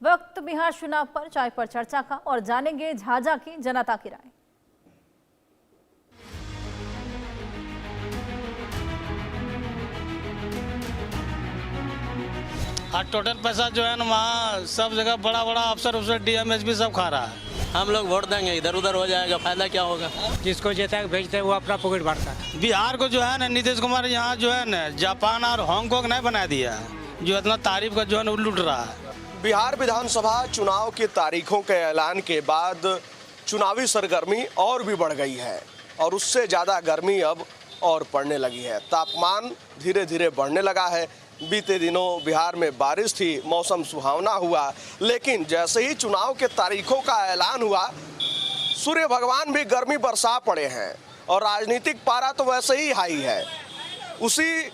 वक्त बिहार चुनाव पर चाय पर चर्चा का और जानेंगे झाझा की जनता की राय। आज टोटल पैसा जो है ना वहाँ सब जगह बड़ा बड़ा अफसर डीएम एसपी सब खा रहा है। हम लोग वोट देंगे, इधर उधर हो जाएगा, फायदा क्या होगा। जिसको जीता है भेजते हैं वो अपना पॉकेट भरता है। बिहार को जो है ना नीतीश कुमार यहाँ जो है ना जापान और हांगकांग नहीं बना दिया है, जो इतना तारीफ का जो है ना लूट रहा है। बिहार विधानसभा चुनाव की तारीखों के ऐलान के बाद चुनावी सरगर्मी और भी बढ़ गई है और उससे ज़्यादा गर्मी अब और पड़ने लगी है। तापमान धीरे धीरे बढ़ने लगा है। बीते दिनों बिहार में बारिश थी, मौसम सुहावना हुआ, लेकिन जैसे ही चुनाव के तारीखों का ऐलान हुआ सूर्य भगवान भी गर्मी बरसा पड़े हैं और राजनीतिक पारा तो वैसे ही हाई है। उसी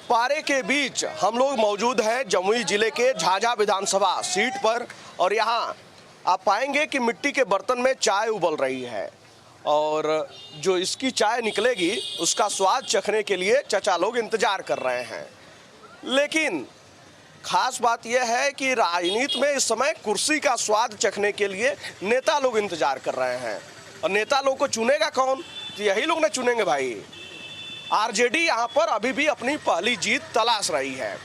पारे के बीच हम लोग मौजूद हैं जमुई जिले के झाझा विधानसभा सीट पर और यहाँ आप पाएंगे कि मिट्टी के बर्तन में चाय उबल रही है और जो इसकी चाय निकलेगी उसका स्वाद चखने के लिए चचा लोग इंतजार कर रहे हैं। लेकिन खास बात यह है कि राजनीति में इस समय कुर्सी का स्वाद चखने के लिए नेता लोग इंतजार कर रहे हैं और नेता लोग को चुनेगा कौन? तो यही लोग ने चुनेंगे भाई। आरजेडी यहाँ पर अभी भी अपनी पहली जीत तलाश रही है।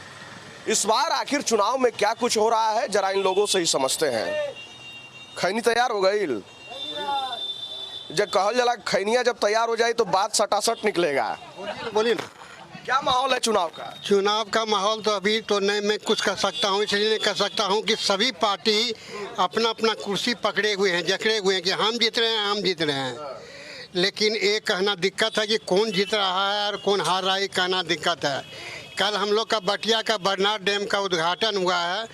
इस बार आखिर चुनाव में क्या कुछ हो रहा है जरा इन लोगों से ही समझते हैं। खैनी तैयार हो गई, जब कहल जला खैनिया जब तैयार हो जाए तो बात सटासट निकलेगा। बोलिए ना, क्या माहौल है चुनाव का? चुनाव का माहौल तो अभी तो नहीं मैं कुछ कह सकता हूँ, इसलिए नहीं कह सकता हूँ कि सभी पार्टी अपना अपना कुर्सी पकड़े हुए हैं, जकड़े हुए हैं कि हम जीत रहे हैं, हम जीत रहे हैं। लेकिन एक कहना दिक्कत है कि कौन जीत रहा है और कौन हार रहा है, कहना दिक्कत है। कल हम लोग का बटिया का बरनार डैम का उद्घाटन हुआ है,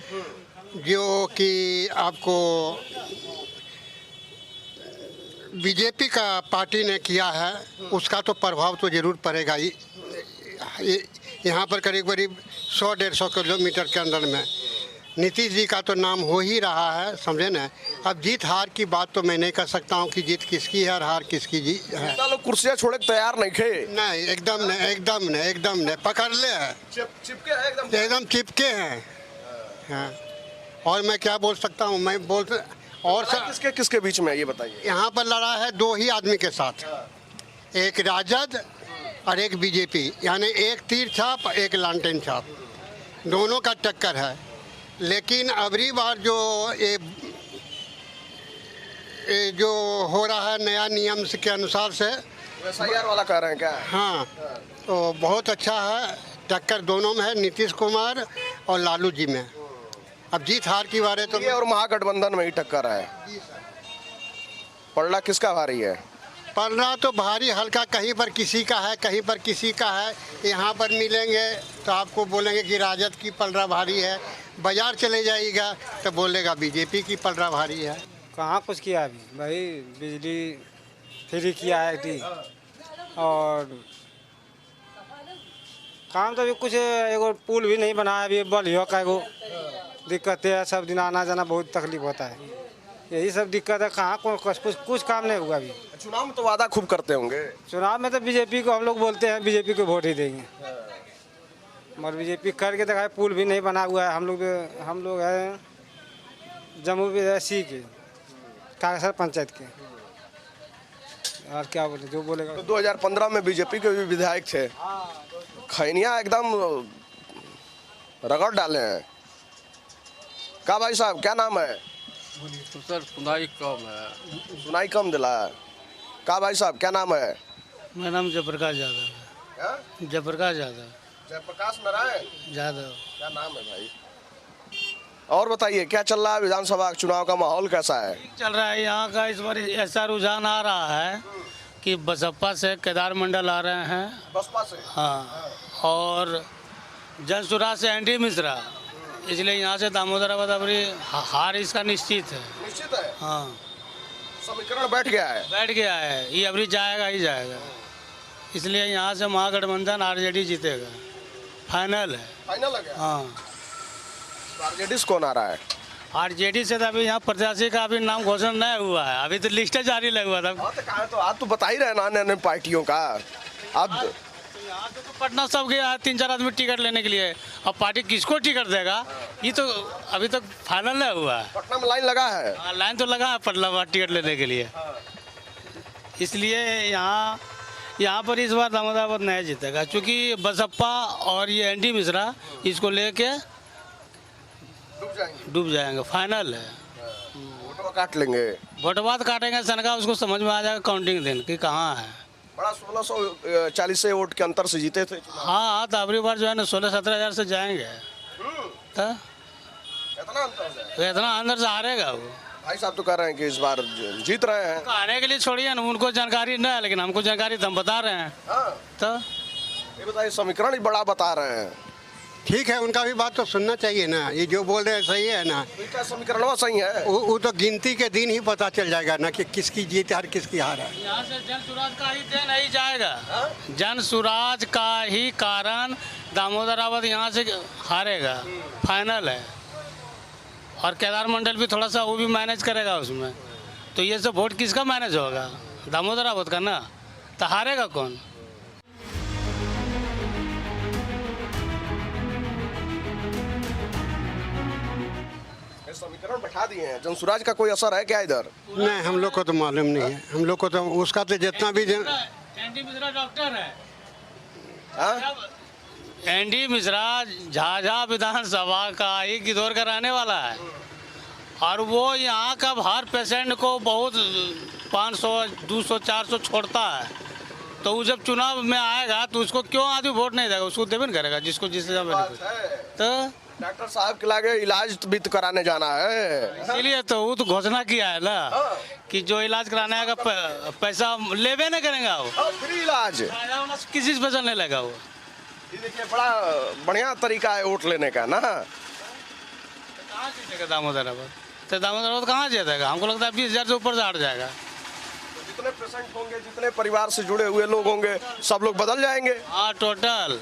जो कि आपको बीजेपी का पार्टी ने किया है, उसका तो प्रभाव तो ज़रूर पड़ेगा ही। यहाँ पर करीब करीब 100-150 किलोमीटर के अंदर में नीतीश जी का तो नाम हो ही रहा है, समझे ना। अब जीत हार की बात तो मैं नहीं कर सकता हूँ कि जीत किसकी है और हार किसकी जी है। लोग कुर्सियाँ छोड़े तैयार नहीं थे। नहीं, एकदम नहीं, एकदम नहीं, एकदम नहीं, पकड़ ले है, चिपके हैं एकदम चिपके हैं। हाँ, और मैं क्या बोल सकता हूँ, मैं बोल और किसके किसके बीच में ये बताइए। यहाँ पर लड़ा है दो ही आदमी के साथ, एक राजद और एक बीजेपी, यानी एक तीर छाप एक लालटेन छाप, दोनों का टक्कर है। लेकिन अबरी बार जो ये जो हो रहा है नया नियम के अनुसार से SIR वाला कह रहे हैं क्या? हाँ, तो बहुत अच्छा है, टक्कर दोनों में है, नीतीश कुमार और लालू जी में। अब जीत हार की बारे तो ये और महागठबंधन में ही टक्कर है। पलड़ा किसका भारी है? पलड़ा तो भारी हल्का, कहीं पर किसी का है, कहीं पर किसी का है। यहाँ पर मिलेंगे तो आपको बोलेंगे कि राजद की पलड़ा भारी है, बाजार चले जाइएगा तो बोलेगा बीजेपी की पलड़ा भारी है। कहाँ कुछ किया अभी भाई, बिजली फ्री किया है थी और काम तो अभी कुछ एगो पुल भी नहीं बना है अभी, बलियो का एगो दिक्कत है, सब दिन आना जाना बहुत तकलीफ होता है, यही सब दिक्कत है। कहाँ कुछ काम नहीं हुआ अभी। चुनाव में तो वादा खूब करते होंगे। चुनाव में तो बीजेपी को हम लोग बोलते हैं बीजेपी को वोट ही देंगे, मगर बीजेपी करके दिखाए, पुल भी नहीं बना हुआ है। हम लोग हैं जमुई सी के कागसर पंचायत के, और क्या बोले जो बोलेगा। तो 2015 में बीजेपी के भी विधायक थे, खैनिया एकदम रगड़ डाले हैं। का भाई साहब क्या नाम है? तो सर सुनाई कम है, सुनाई कम दिला है। का भाई साहब क्या नाम है? मेरा नाम जयप्रकाश यादव है। जयप्रकाश यादव। जयप्रकाश नारायण यादव। क्या नाम है भाई? और बताइए क्या चल रहा है, विधानसभा चुनाव का माहौल कैसा है? चल रहा है यहाँ का इस बार ऐसा रुझान आ रहा है कि बसपा से केदार मंडल आ रहे हैं। बसपा से? हाँ, और जनसुराज से एनडी मिश्रा, इसलिए यहाँ से दामोदराबाद अबरी हार इसका निश्चित है। निश्चित है? हाँ, समीकरण बैठ गया है। बैठ गया है, ये अबरी जाएगा ही जाएगा, इसलिए यहाँ से महागठबंधन आरजेडी जीतेगा, फाइनल है। फाइनल है क्या? हाँ। आरजेडी से कौन आ रहा है? आरजेडी से तो अभी यहाँ प्रत्याशी का अभी नाम घोषणा नहीं हुआ है, अभी तो लिस्ट जारी लगा हुआ था। तो आप तो बता ही रहे ना अन्य पार्टियों का। अब यहाँ से तो पटना सब गया है 3-4 आदमी टिकट लेने के लिए। अब पार्टी किसको टिकट देगा ये तो अभी तक फाइनल नहीं हुआ है। पटना में लाइन लगा है। हाँ, लाइन तो लगा है पटना में टिकट लेने के लिए। इसलिए यहाँ पर इस बार दामोदराबाद नहीं जीतेगा, क्योंकि बसपा और ये एनडी मिश्रा इसको लेके डूब जाएंगे। फाइनल है, वोटवा काट लेंगे। वोटवा तो काटेंगे सनका, उसको समझ में आ जाएगा काउंटिंग दिन कि कहाँ है। बड़ा 1640 से वोट के अंतर से जीते थे। हाँ, तो अगली बार जो है ना 16-17 हज़ार से जाएंगे। तो इतना अंतर है। तो इतना अंदर से हारेगा वो। भाई साहब तो कह रहे हैं कि इस बार जीत रहे हैं। आने के लिए छोड़िए ना, उनको जानकारी नहीं है, लेकिन हमको जानकारी तो हम बता रहे हैं। हाँ। तो ये बताइए, समीकरण ही बड़ा बता रहे हैं। ठीक है, उनका भी बात तो सुनना चाहिए ना। ये जो बोल रहे हैं सही है ना। इनका समीकरण सही है। वो तो गिनती के दिन ही पता चल जाएगा ना कि किसकी जीत है और किसकी हार है। यहाँ से जन सुराज का ही देन नहीं जाएगा। जन सुराज का ही कारण दामोदराबाद यहाँ से हारेगा। फाइनल है। और केदार मंडल भी थोड़ा सा वो भी मैनेज करेगा उसमें। तो ये सब वोट किसका मैनेज होगा? दामोदराबाद का ना। तो हारेगा कौन? समीकरण बैठा दिए हैं, जनसुराज का कोई असर है क्या इधर? नहीं, हम लोग को तो मालूम नहीं है। हम लोग को तो उसका तो जितना भी एनडी मिश्रा डॉक्टर है। हाँ? एनडी मिश्रा झाझा विधानसभा का ही गिदौर का रहने वाला है, और वो यहाँ का हर पेशेंट को बहुत 500, 200, 400 छोड़ता है। तो वो जब चुनाव में आएगा तो उसको क्यों आदमी वोट नहीं देगा? उसको देवे करेगा जिसको जिससे तो डॉक्टर साहब के लागे इलाज भी तो कराने जाना है। इसीलिए तो वो तो घोषणा किया है ना कि जो इलाज कराने आएगा पैसा लेवे नहीं करेगा वो। फ्री इलाज। किसी से पैसा नहीं लेगा वो। ये देखिए, बड़ा बढ़िया तरीका है वोट लेने का ना। कहाँ जीतेगा दामोदराबाद? तो दामोदराबाद कहाँ जीतेगा? हमको लगता है 20,000 से ऊपर से हट जाएगा। जितने पेशेंट होंगे, जितने परिवार से जुड़े हुए लोग होंगे, सब लोग बदल जाएंगे। हाँ, टोटल।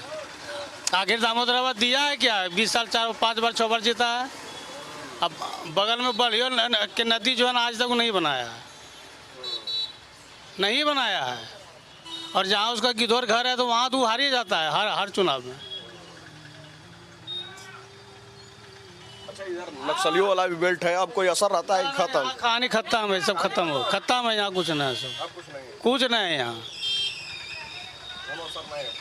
आखिर दामोदराबाद दिया है क्या? 20 साल 4-5 बार 6 बार जीता है। अब बगल में बलियो के नदी जो है ना, आज तक नहीं बनाया है, नहीं बनाया है। और जहाँ उसका गिदौर घर है तो वहाँ तो हार ही जाता है हर चुनाव में। अच्छा, इधर नक्सलियों वाला भी बेल्ट है, अब कोई असर रहता है? खत्म, कहानी खत्म है, सब खत्म हो, खत्म है। यहाँ कुछ नहीं है, सब कुछ नहीं है यहाँ,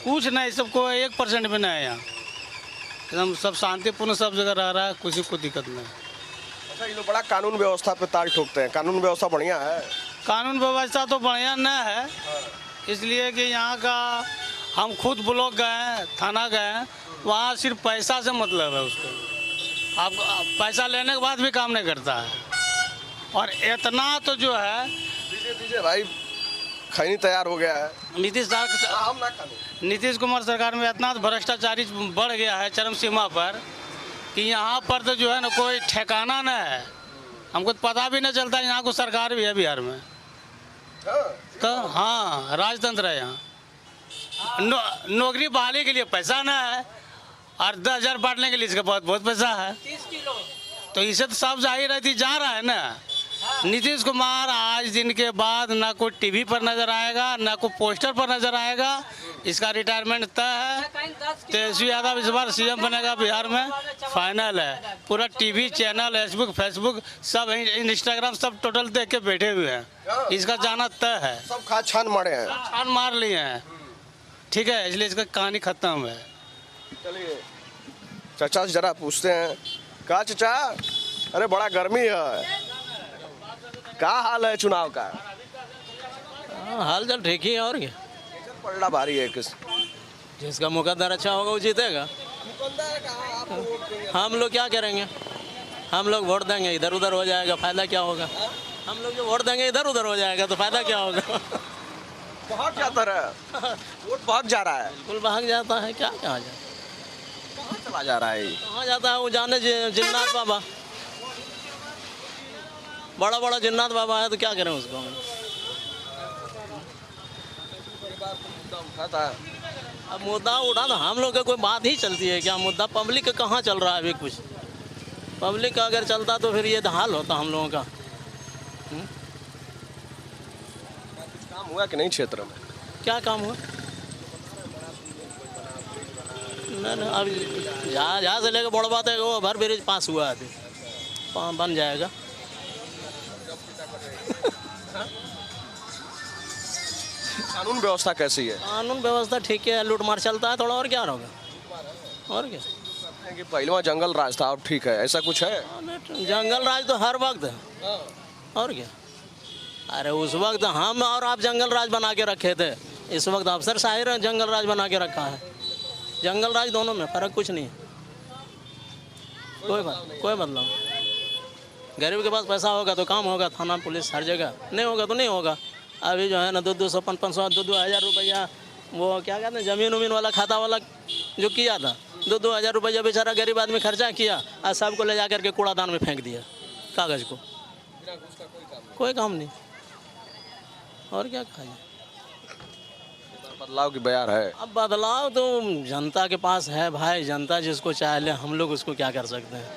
कुछ नहीं। सबको 1% भी नहीं है यहाँ। एकदम सब शांतिपूर्ण, सब जगह रह रहा है, किसी को दिक्कत नहीं। अच्छा, ये लोग बड़ा कानून व्यवस्था पे ताल ठोकते हैं। कानून व्यवस्था बढ़िया है? कानून व्यवस्था तो बढ़िया नहीं है, इसलिए कि यहाँ का हम खुद ब्लॉक गए हैं, थाना गए हैं, वहाँ सिर्फ पैसा से मतलब है उसको। आप पैसा लेने के बाद भी काम नहीं करता है। और इतना तो जो है, दीजिए भाई, खैनी तैयार हो गया है। नीतीश कुमार सरकार में इतना भ्रष्टाचारी बढ़ गया है चरम सीमा पर कि यहाँ पर तो जो है ना कोई ठिकाना नहीं है। हमको तो पता भी नहीं चलता यहाँ को सरकार भी है बिहार में। तो हाँ, राजतंत्र है यहाँ। नौकरी बहाली के लिए पैसा नहीं है, और 10,000 बांटने के लिए इसका बहुत पैसा है। तो इसे तो सब जाहिर रहती जा रहा है ना। नीतीश कुमार आज दिन के बाद ना कोई टीवी पर नजर आएगा, ना कोई पोस्टर पर नजर आएगा। इसका रिटायरमेंट तय है। तेजस्वी यादव इस बार सीएम बनेगा बिहार में, फाइनल है। पूरा टीवी चैनल, फेसबुक सब, इंस्टाग्राम सब टोटल देख के बैठे हुए हैं। इसका जाना तय है। सब खा छान मारे हैं, छान मार लिए हैं। ठीक है, इसलिए इसका कहानी खत्म है। चलिए चाचा से जरा पूछते हैं। कहा चाचा, अरे बड़ा गर्मी है, क्या हाल है चुनाव का? हाल चाल ठीक ही है, और क्या। पलड़ा भारी है किस? जिसका मुकद्दर अच्छा होगा वो जीतेगा। हम लोग क्या करेंगे? हम लोग वोट देंगे, इधर उधर हो जाएगा, फायदा क्या होगा? हम लोग जो वोट देंगे इधर उधर हो जाएगा, तो फायदा क्या होगा? बहुत जाता है, वोट बहुत जा रहा है। कुल भाग जाता है, क्या कहा जाए? कहाँ चला जा रहा है? कहाँ जाता है वो जाने। जिन्नाथ बाबा, बड़ा बड़ा जिन्नाथ बाबा है, तो क्या करें उसको? अब मुद्दा उठा तो हम लोग का कोई बात ही चलती है क्या? मुद्दा पब्लिक का कहाँ चल रहा है अभी कुछ? पब्लिक का अगर चलता तो फिर ये हाल होता हम लोगों का। काम हुआ कि नहीं क्षेत्र में? क्या काम हुआ? नहीं, अभी जहाँ से लेकर बड़ा बात है वो ओवर ब्रिज पास हुआ है, अभी बन जाएगा। कानून व्यवस्था कैसी है? कानून व्यवस्था ठीक है, लूट मार चलता है थोड़ा, और क्या होगा, और क्या। कि पहले वहाँ जंगल राज था, अब ठीक है, ऐसा कुछ है? जंगल राज तो हर वक्त है, और क्या। अरे उस वक्त हम और आप जंगल राज बना के रखे थे, इस वक्त अफसर शाही जंगल राज बना के रखा है। जंगल राज दोनों में फर्क कुछ नहीं है, कोई बदलाव। गरीब के पास पैसा होगा तो काम होगा, थाना पुलिस हर जगह, नहीं होगा तो नहीं होगा। अभी जो है ना 200 500 2,000 रुपया वो क्या कहते हैं ज़मीन उमीन वाला खाता वाला जो किया था, 2,000 रुपया बेचारा गरीब आदमी खर्चा किया और सबको ले जा करके कूड़ादान में फेंक दिया कागज़ को, कोई काम नहीं, और क्या कहा जाए। बदलाव की बयार है। अब बदलाव तो जनता के पास है भाई, जनता जिसको चाहे ले, हम लोग उसको क्या कर सकते हैं,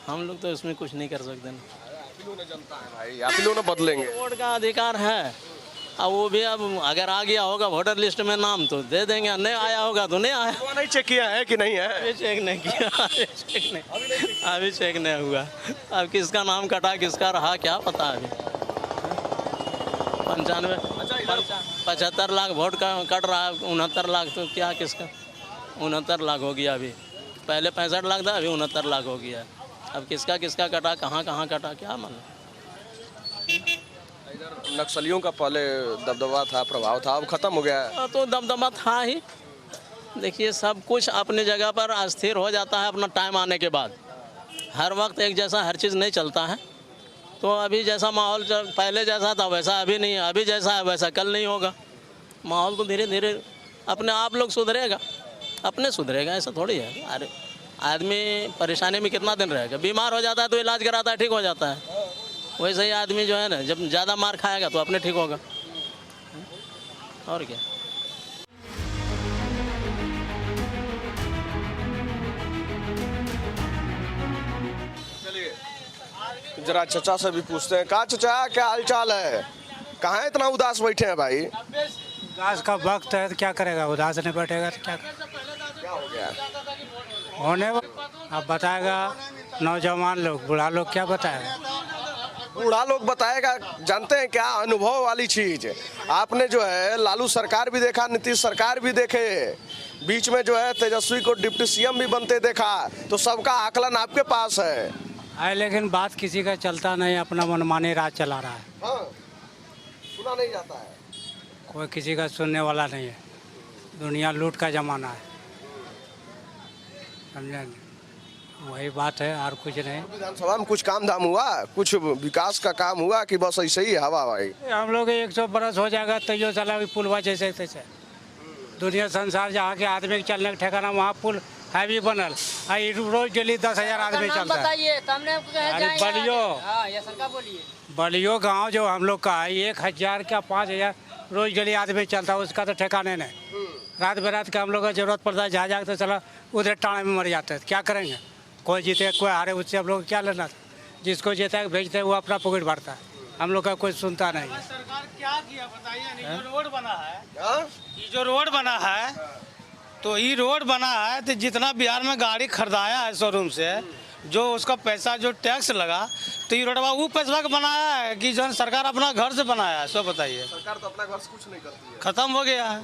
हम लोग तो इसमें कुछ नहीं कर सकते ना। भाई आप लोग ना बदलेंगे। वोट का अधिकार है, अब वो भी अब अगर आ गया होगा वोटर लिस्ट में नाम तो दे देंगे, नहीं आया होगा तो नहीं आया। वो नहीं चेक किया है कि नहीं है? अभी चेक नहीं किया, अभी चेक नहीं हुआ। अब किसका नाम कटा किसका रहा क्या पता। अभी 75 लाख वोट का कट रहा है, 69 लाख तो क्या किसका, 69 लाख हो गया अभी, पहले 65 लाख था, अभी 69 लाख हो गया। अब किसका किसका कटा, कहाँ कटा, क्या मालूम। इधर नक्सलियों का पहले दबदबा था, प्रभाव था, अब खत्म हो गया है। तो दबदबा था ही। देखिए सब कुछ अपनी जगह पर अस्थिर हो जाता है अपना टाइम आने के बाद, हर वक्त एक जैसा हर चीज़ नहीं चलता है। तो अभी जैसा माहौल पहले जैसा था वैसा अभी नहीं है, अभी जैसा है वैसा कल नहीं होगा। माहौल तो धीरे धीरे अपने आप लोग सुधरेगा, अपने सुधरेगा, ऐसा थोड़ी है। अरे आदमी परेशानी में कितना दिन रहेगा, बीमार हो जाता है तो इलाज कराता है, ठीक हो जाता है। वैसे ही आदमी जो है ना जब ज़्यादा मार खाएगा तो अपने ठीक होगा, और क्या। जरा चचा से भी पूछते हैं। कहा चचा क्या हाल चाल है, कहाँ इतना उदास बैठे हैं भाई? उदास का वक्त है तो क्या करेगा, उदास नहीं बैठेगा तो क्या हो गया? होने। अब बताएगा नौजवान लोग, बूढ़ा लोग क्या बताएगा। बूढ़ा लोग बताएगा। जानते हैं क्या, अनुभव वाली चीज। आपने जो है लालू सरकार भी देखा, नीतीश सरकार भी देखे, बीच में जो है तेजस्वी को डिप्टी सीएम भी बनते देखा, तो सबका आकलन आपके पास है। लेकिन बात किसी का चलता नहीं, अपना मनमानी राज चला रहा है। हाँ, सुना नहीं जाता है, कोई किसी का सुनने वाला नहीं है। दुनिया लूट का जमाना है, समझे। वही बात है, और कुछ नहीं। विधानसभा में कुछ काम धाम हुआ, कुछ विकास का काम हुआ कि बस ऐसे ही हवा भाई? हम लोग 100 बरस हो जाएगा तैयो चला पुलवा जैसे तैसे। दुनिया संसार जहाँ के आदमी के चलने का ठिकाना वहाँ पुल है भी बनल, रोज डेली 10,000 आदमी चलता है। बलियो गांव जो हम लोग का है 1,000 का 5,000 रोज डेली आदमी चलता है, उसका तो ठिकाने नहीं। रात बेरात का हम लोग को जरूरत पड़ता है, जहाँ जाकर तो चला उधर टाणे में मर जाते हैं, क्या करेंगे। कोई जीते कोई हारे, उससे हम लोग क्या लेना। जिसको जीता है भेजते हैं वो अपना पॉकेट भरता है, हम लोग का कोई सुनता नहीं। सरकार क्या किया बताइए। जो रोड बना है, ये जो रोड बना है, तो ये रोड बना है तो जितना बिहार में गाड़ी खरीदाया है शोरूम से, जो उसका पैसा जो टैक्स लगा, तो ये रोडवा वो पैसा का बनाया है कि जो सरकार अपना घर से बनाया है। सो बताइए, सरकार तो अपना घर से कुछ नहीं करती है, खत्म हो गया है।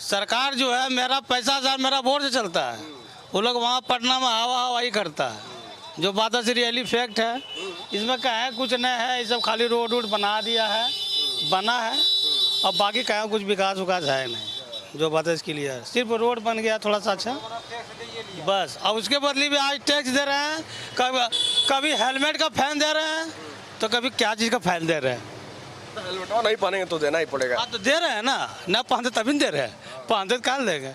सरकार जो है मेरा पैसा मेरा वोट से चलता है, वो लोग वहाँ पटना में हवा हवाई करता है। जो बात है रियली फैक्ट है, इसमें कहीं कुछ नहीं है, ये सब खाली रोड वोड बना दिया है, बना है, और बाकी कहीं कुछ विकास विकास है नहीं। जो बात है इसके लिए सिर्फ रोड बन गया थोड़ा सा अच्छा, बस। और उसके बदले भी आज टैक्स दे रहे हैं, कभी हेलमेट का फाइन दे रहे हैं, तो कभी क्या चीज़ का फाइन दे रहे हैं। हेलमेट नहीं पहनेंगे तो देना ही पड़ेगा। हाँ तो दे रहे हैं ना पहनते तभी दे रहे हैं, पहनते कहाँ देंगे।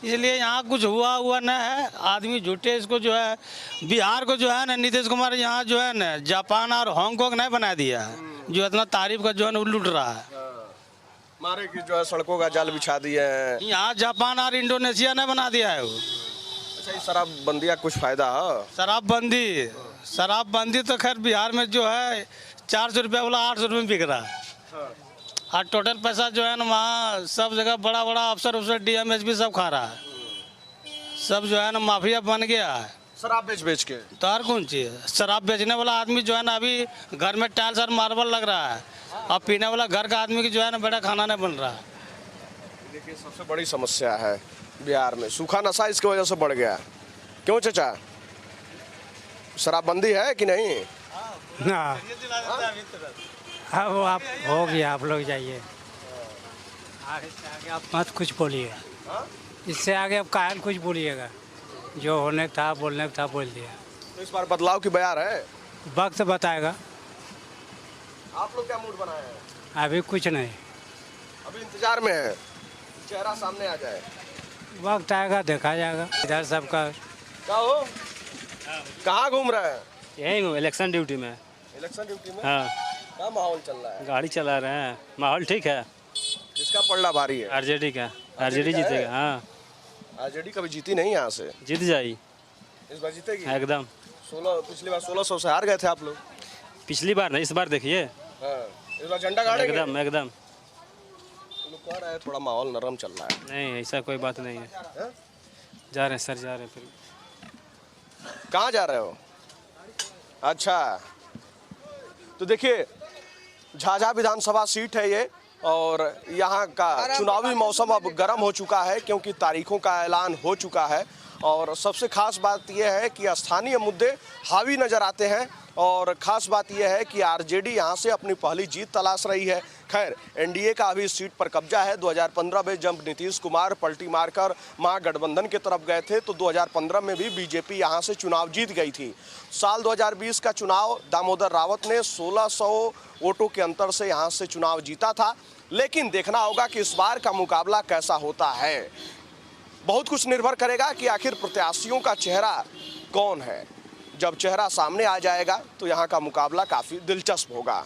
इसलिए यहाँ कुछ हुआ न है, आदमी झूठे इसको जो है बिहार को जो है ना नीतीश कुमार यहाँ जो है ना जापान और हांगकांग नहीं बना दिया है, जो इतना तारीफ का जो है ना लूट रहा है। मारे की जो है सड़कों का जाल बिछा दिए हैं, यहाँ जापान और इंडोनेशिया ने बना दिया है वो। अच्छा, ये शराबबंदी का कुछ फायदा है? शराबबंदी तो खैर बिहार में जो है 400 रुपया वाला 800 रुपये में बिक रहा है। और टोटल पैसा जो है ना वहाँ सब जगह बड़ा बड़ा अफसर उफसर डीएम एसपी सब खा रहा है। सब जो है ना माफिया बन गया है शराब बेच बेच के। तो और कौन चीज़, शराब बेचने वाला आदमी जो है ना अभी घर में टाइल्स और मार्बल लग रहा है, और पीने वाला घर का आदमी की जो है ना बड़ा खाना नहीं बन रहा है। देखिए सबसे बड़ी समस्या है बिहार में सूखा नशा, इसकी वजह से बढ़ गया। क्यों चाचा, शराबबंदी है कि नहीं? ना अब आप हो गया, आप लोग जाइए आगे से आगे आप मत कुछ बोलिए, इससे आगे अब काहे कुछ बोलिएगा, जो होने था बोलने था बोल दिया। तो इस बार बदलाव की बयार है, वक्त बताएगा, आप लोग क्या मूड बनाए हैं? अभी कुछ नहीं, अभी इंतजार में है, चेहरा सामने आ जाए। वक्त आएगा देखा जाएगा। इधर सबका क्या हो, कहाँ घूम रहे हैं? यही हूँ इलेक्शन ड्यूटी में। इलेक्शन ड्यूटी में? हाँ, क्या माहौल चल रहा है? गाड़ी चला रहे हैं, माहौल ठीक है। किसका पलड़ा भारी है? आरजेडी का, आरजेडी का है? जीतेगा। हाँ, आरजेडी कभी जीती नहीं यहाँ से, जीत जाएगी इस बार जीतेगी एकदम। 16, पिछली बार 1600 से हार गए थे आप लोग। पिछली बार नहीं, इस बार देखिए हाँ, इस बार झंडा गाड़ेंगे। एकदम एकदम। लोग कह रहे हैं थोड़ा माहौल नरम चल रहा है। नहीं, ऐसा कोई बात नहीं है। हाँ? जा रहे हैं सर, जा रहे हैं फिर। कहाँ जा रहे हो? अच्छा, तो देखिए झाझा विधानसभा सीट है ये, और यहाँ का चुनावी मौसम अब गर्म हो चुका है क्योंकि तारीखों का ऐलान हो चुका है। और सबसे खास बात यह है कि स्थानीय मुद्दे हावी नज़र आते हैं, और ख़ास बात यह है कि आरजेडी यहाँ से अपनी पहली जीत तलाश रही है। खैर, एनडीए का अभी सीट पर कब्जा है। 2015 में जब नीतीश कुमार पलटी मारकर महागठबंधन की तरफ गए थे तो 2015 में भी बीजेपी यहाँ से चुनाव जीत गई थी। साल 2020 का चुनाव दामोदर रावत ने 1600 वोटों के अंतर से यहाँ से चुनाव जीता था। लेकिन देखना होगा कि इस बार का मुकाबला कैसा होता है। बहुत कुछ निर्भर करेगा कि आखिर प्रत्याशियों का चेहरा कौन है। जब चेहरा सामने आ जाएगा तो यहाँ का मुकाबला काफ़ी दिलचस्प होगा।